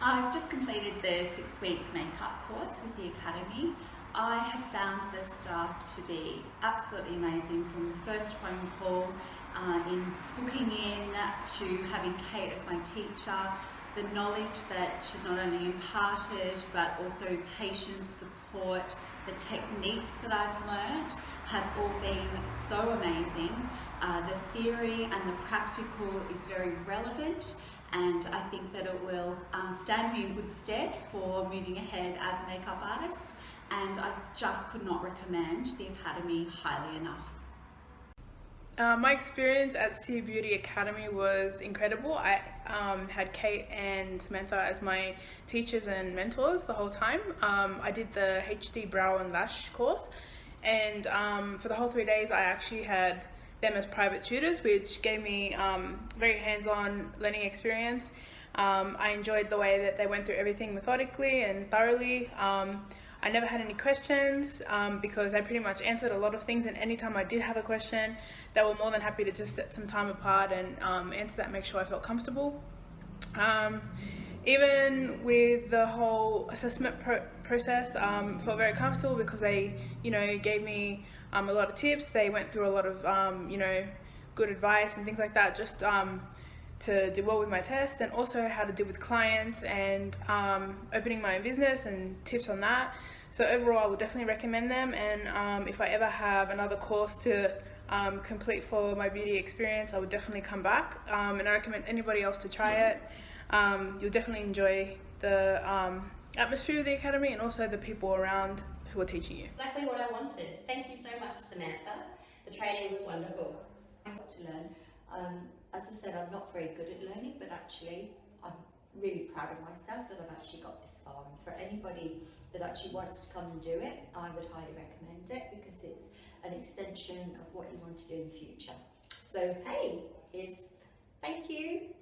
I've just completed the 6-week makeup course with the Academy. I have found the staff to be absolutely amazing, from the first phone call in booking in to having Kate as my teacher. The knowledge that she's not only imparted but also patience, support, the techniques that I've learnt have all been so amazing. The theory and the practical is very relevant, and I think that it will stand me in good stead for moving ahead as a makeup artist, and I just could not recommend the Academy highly enough. My experience at SEIR Beauty Academy was incredible. I had Kate and Samantha as my teachers and mentors the whole time. I did the HD Brow and Lash course, and for the whole 3 days I actually had them as private tutors, which gave me very hands-on learning experience. I enjoyed the way that they went through everything methodically and thoroughly. I never had any questions because I pretty much answered a lot of things, and anytime I did have a question, they were more than happy to just set some time apart and answer that, make sure I felt comfortable. Even with the whole assessment process, felt very comfortable because they, gave me a lot of tips. They went through a lot of, good advice and things like that, just to do well with my test, and also how to deal with clients and opening my own business and tips on that. So overall, I would definitely recommend them, and if I ever have another course to complete for my beauty experience, I would definitely come back, and I recommend anybody else to try it. You'll definitely enjoy the atmosphere of the Academy and also the people around who are teaching you. Exactly what I wanted. Thank you so much, Samantha. The training was wonderful. I got to learn. As I said, I'm not very good at learning, but actually I'm really proud of myself that I've actually got this far. And for anybody that actually wants to come and do it, I would highly recommend it, because it's an extension of what you want to do in the future. So hey, thank you.